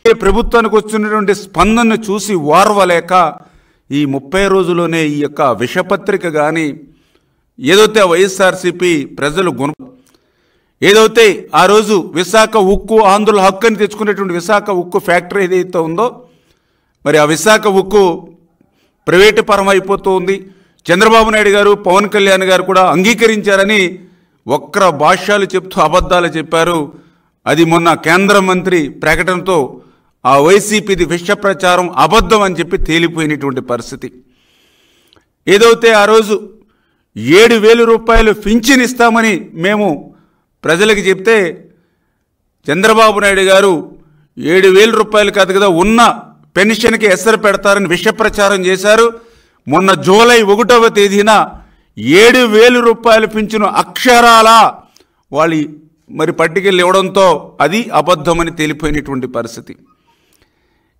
ప్రభుత్వానికి వచ్చినటువంటి స్పందనను చూసి వారవలేక ఈ 30 రోజుల్లోనే ఈ యొక్క విషపత్రిక కానీ ఏదైతే వైఎస్ఆర్సీపీ ప్రజలు ఏదైతే ఆ రోజు విశాఖ ఉక్కు ఆంధ్రుల హక్కు అని తెచ్చుకునేటువంటి విశాఖ ఉక్కు ఫ్యాక్టరీ ఏదైతే ఉందో మరి ఆ విశాఖ ఉక్కు ప్రైవేటు పరం అయిపోతూ ఉంది. చంద్రబాబు నాయుడు గారు పవన్ కళ్యాణ్ గారు కూడా అంగీకరించారని వక్ర భాష్యాలు చెప్తూ అబద్ధాలు చెప్పారు. అది మొన్న కేంద్ర మంత్రి ప్రకటనతో ఆ వైసీపీది విష ప్రచారం అబద్ధం అని చెప్పి తేలిపోయినటువంటి పరిస్థితి. ఏదైతే ఆ రోజు 7,000 రూపాయలు పింఛన్ ఇస్తామని మేము ప్రజలకు చెప్తే చంద్రబాబు నాయుడు గారు 7,000 రూపాయలు కాదు కదా ఉన్న పెన్షన్కి ఎసరు పెడతారని విష ప్రచారం చేశారు. మొన్న జూలై 1వ తేదీన 7,000 రూపాయలు పింఛను అక్షరాల వాళ్ళు మరి పట్టుకెళ్ళి ఇవ్వడంతో అది అబద్ధమని తేలిపోయినటువంటి పరిస్థితి.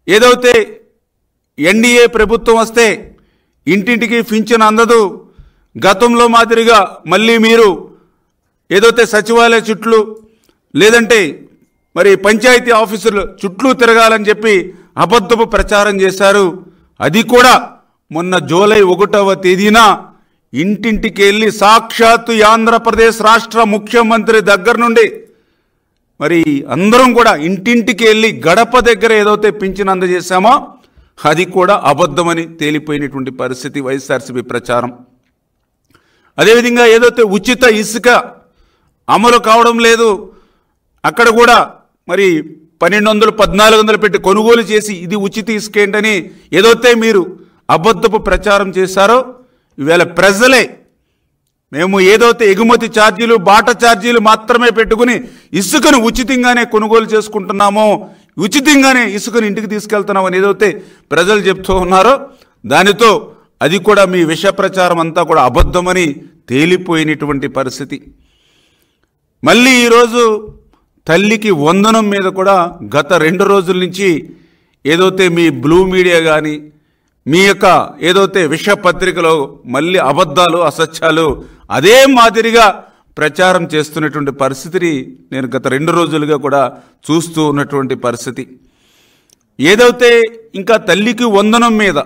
ఏదైతే ఎన్డీఏ ప్రభుత్వం వస్తే ఇంటింటికి పింఛను అందదు, గతంలో మాదిరిగా మళ్ళీ మీరు ఏదైతే సచివాలయ చుట్లు లేదంటే మరి పంచాయతీ ఆఫీసులు చుట్టూ తిరగాలని చెప్పి అబద్ధపు ప్రచారం చేశారు. అది కూడా మొన్న జూలై 1వ తేదీన ఇంటింటికి వెళ్ళి సాక్షాత్తు ఆంధ్రప్రదేశ్ రాష్ట్ర ముఖ్యమంత్రి దగ్గర నుండి మరి అందరం కూడా ఇంటింటికి వెళ్ళి గడప దగ్గర ఏదైతే పింఛను అందజేశామో అది కూడా అబద్ధమని తేలిపోయినటువంటి పరిస్థితి వైఎస్ఆర్సీపీ ప్రచారం. అదేవిధంగా ఏదైతే ఉచిత ఇసుక అమలు కావడం లేదు, అక్కడ కూడా మరి 1,200, 1,400 పెట్టి కొనుగోలు చేసి ఇది ఉచిత ఇసుక ఏంటని ఏదైతే మీరు అబద్ధపు ప్రచారం చేశారో ఈవేళ ప్రజలే మేము ఏదైతే ఎగుమతి ఛార్జీలు బాట ఛార్జీలు మాత్రమే పెట్టుకుని ఇసుకను ఉచితంగానే కొనుగోలు చేసుకుంటున్నామో, ఉచితంగానే ఇసుకను ఇంటికి తీసుకెళ్తున్నామని ఏదైతే ప్రజలు చెప్తూ ఉన్నారో దానితో అది కూడా మీ విష ప్రచారం అంతా కూడా అబద్ధమని తేలిపోయినటువంటి పరిస్థితి. మళ్ళీ ఈరోజు తల్లికి వందనం మీద కూడా గత 2 రోజుల నుంచి ఏదైతే మీ బ్లూ మీడియా కానీ మీ యొక్క ఏదైతే విష పత్రికలో మళ్ళీ అబద్ధాలు అసత్యాలు అదే మాదిరిగా ప్రచారం చేస్తున్నటువంటి పరిస్థితిని నేను గత 2 రోజులుగా కూడా చూస్తూ ఉన్నటువంటి పరిస్థితి. ఏదైతే ఇంకా తల్లికి వందనం మీద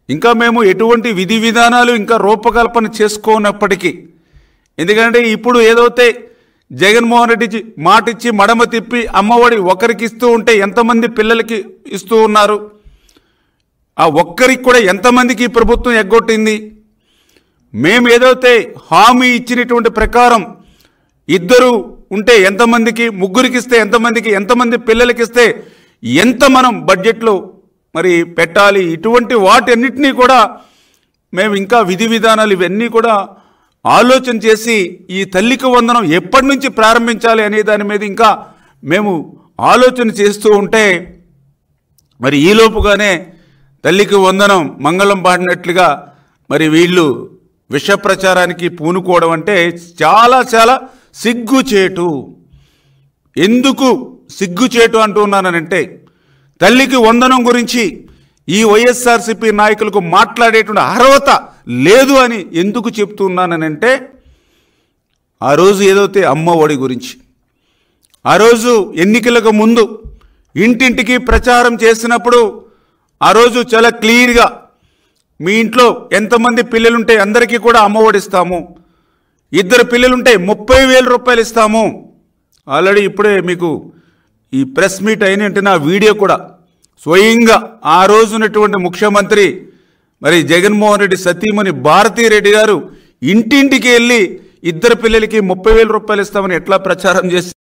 ఇంకా మేము ఎటువంటి విధి విధానాలు ఇంకా రూపకల్పన చేసుకోనప్పటికీ, ఎందుకంటే ఇప్పుడు ఏదైతే జగన్మోహన్ రెడ్డి మాటిచ్చి మడమ తిప్పి అమ్మఒడి ఒకరికి ఇస్తూ ఉంటే ఎంతమంది పిల్లలకి ఇస్తూ ఉన్నారు, ఆ ఒక్కరికి కూడా ఎంతమందికి ఈ ప్రభుత్వం ఎగ్గొట్టింది. మేము ఏదైతే హామీ ఇచ్చినటువంటి ప్రకారం 2 ఉంటే ఎంతమందికి, 3కి ఇస్తే ఎంతమందికి, ఎంతమంది పిల్లలకి ఇస్తే ఎంత మనం బడ్జెట్లో మరి పెట్టాలి, ఇటువంటి వాటన్నిటినీ కూడా మేము ఇంకా విధి విధానాలు ఇవన్నీ కూడా ఆలోచన చేసి ఈ తల్లికి వందనం ఎప్పటి నుంచి ప్రారంభించాలి అనే దాని మీద ఇంకా మేము ఆలోచన చేస్తూ ఉంటే మరి ఈలోపుగానే తల్లికి వందనం మంగళం పాడినట్లుగా మరి వీళ్ళు విష ప్రచారానికి పూనుకోవడం అంటే చాలా చాలా సిగ్గుచేటు. ఎందుకు సిగ్గుచేటు అంటున్నానంటే తల్లికి వందనం గురించి ఈ వైఎస్ఆర్సీపీ నాయకులకు మాట్లాడేటువంటి అర్హత లేదు అని ఎందుకు చెప్తున్నానంటే ఆ రోజు ఏదైతే అమ్మ ఒడి గురించి ఆ రోజు ఎన్నికలకు ముందు ఇంటింటికి ప్రచారం చేసినప్పుడు ఆ రోజు చాలా క్లియర్గా మీ ఇంట్లో ఎంతమంది పిల్లలుంటే అందరికీ కూడా అమ్మ ఒడి ఇస్తాము, 2 పిల్లలుంటే 30,000 రూపాయలు ఇస్తాము. ఆల్రెడీ ఇప్పుడే మీకు ఈ ప్రెస్ మీట్ అయినట్టు నా వీడియో కూడా స్వయంగా ఆ రోజునటువంటి ముఖ్యమంత్రి మరి జగన్మోహన్ రెడ్డి సతీమణి భారతీరెడ్డి గారు ఇంటింటికి వెళ్ళి 2 పిల్లలకి 30,000 రూపాయలు ఇస్తామని ఎట్లా ప్రచారం చేసి